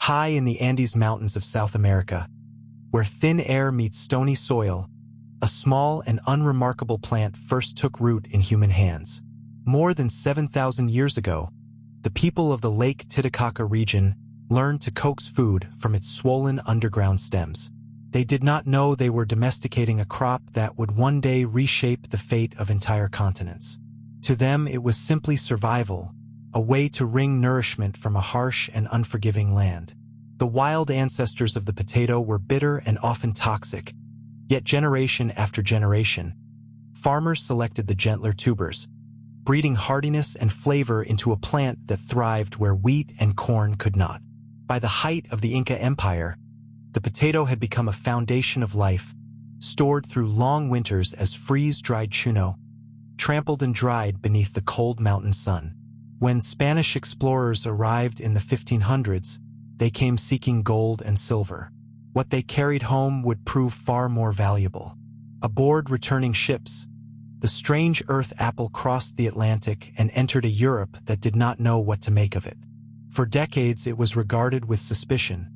High in the Andes Mountains of South America, where thin air meets stony soil, a small and unremarkable plant first took root in human hands. More than 7,000 years ago, the people of the Lake Titicaca region learned to coax food from its swollen underground stems. They did not know they were domesticating a crop that would one day reshape the fate of entire continents. To them, it was simply survival, a way to wring nourishment from a harsh and unforgiving land. The wild ancestors of the potato were bitter and often toxic, yet generation after generation, farmers selected the gentler tubers, breeding hardiness and flavor into a plant that thrived where wheat and corn could not. By the height of the Inca Empire, the potato had become a foundation of life, stored through long winters as freeze-dried chuno, trampled and dried beneath the cold mountain sun. When Spanish explorers arrived in the 1500s, they came seeking gold and silver. What they carried home would prove far more valuable. Aboard returning ships, the strange earth apple crossed the Atlantic and entered a Europe that did not know what to make of it. For decades it was regarded with suspicion,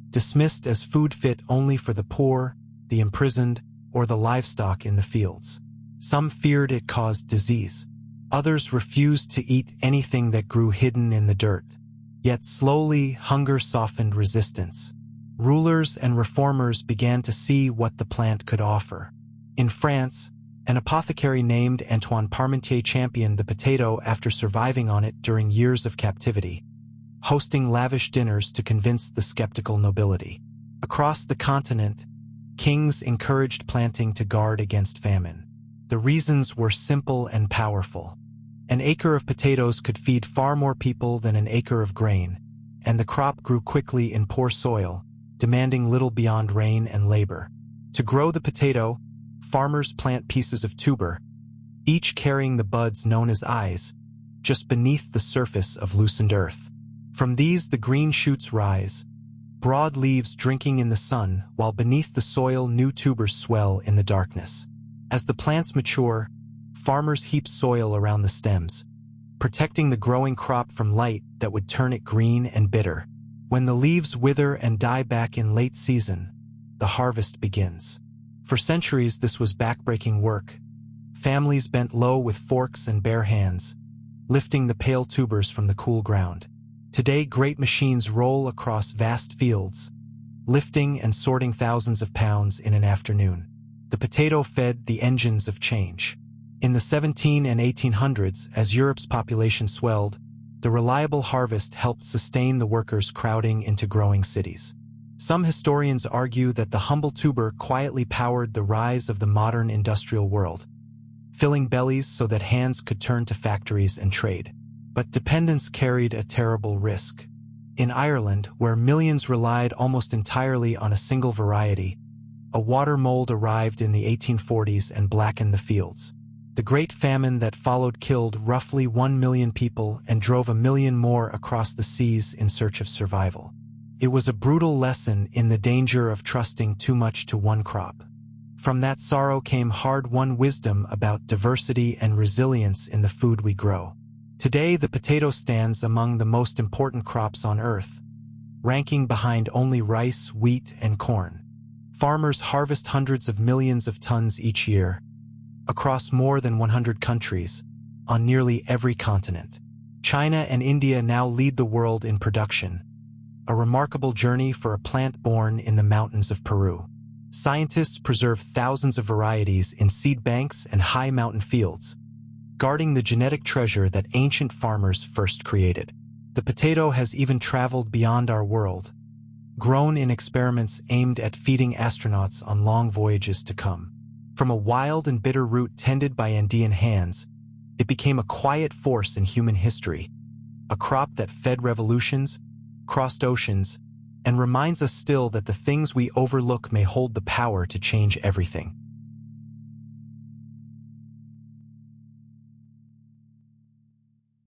dismissed as food fit only for the poor, the imprisoned, or the livestock in the fields. Some feared it caused disease. Others refused to eat anything that grew hidden in the dirt. Yet slowly, hunger softened resistance. Rulers and reformers began to see what the plant could offer. In France, an apothecary named Antoine Parmentier championed the potato after surviving on it during years of captivity, hosting lavish dinners to convince the skeptical nobility. Across the continent, kings encouraged planting to guard against famine. The reasons were simple and powerful. An acre of potatoes could feed far more people than an acre of grain, and the crop grew quickly in poor soil, demanding little beyond rain and labor. To grow the potato, farmers plant pieces of tuber, each carrying the buds known as eyes, just beneath the surface of loosened earth. From these the green shoots rise, broad leaves drinking in the sun, while beneath the soil new tubers swell in the darkness. As the plants mature, farmers heap soil around the stems, protecting the growing crop from light that would turn it green and bitter. When the leaves wither and die back in late season, the harvest begins. For centuries this was backbreaking work. Families bent low with forks and bare hands, lifting the pale tubers from the cool ground. Today great machines roll across vast fields, lifting and sorting thousands of pounds in an afternoon. The potato fed the engines of change. In the 1700s and 1800s, as Europe's population swelled, the reliable harvest helped sustain the workers crowding into growing cities. Some historians argue that the humble tuber quietly powered the rise of the modern industrial world, filling bellies so that hands could turn to factories and trade. But dependence carried a terrible risk. In Ireland, where millions relied almost entirely on a single variety, a water mold arrived in the 1840s and blackened the fields. The Great Famine that followed killed roughly 1 million people and drove 1 million more across the seas in search of survival. It was a brutal lesson in the danger of trusting too much to one crop. From that sorrow came hard-won wisdom about diversity and resilience in the food we grow. Today, the potato stands among the most important crops on Earth, ranking behind only rice, wheat, and corn. Farmers harvest hundreds of millions of tons each year, across more than 100 countries, on nearly every continent. China and India now lead the world in production, a remarkable journey for a plant born in the mountains of Peru. Scientists preserve thousands of varieties in seed banks and high mountain fields, guarding the genetic treasure that ancient farmers first created. The potato has even traveled beyond our world, grown in experiments aimed at feeding astronauts on long voyages to come. From a wild and bitter root tended by Andean hands, it became a quiet force in human history, a crop that fed revolutions, crossed oceans, and reminds us still that the things we overlook may hold the power to change everything.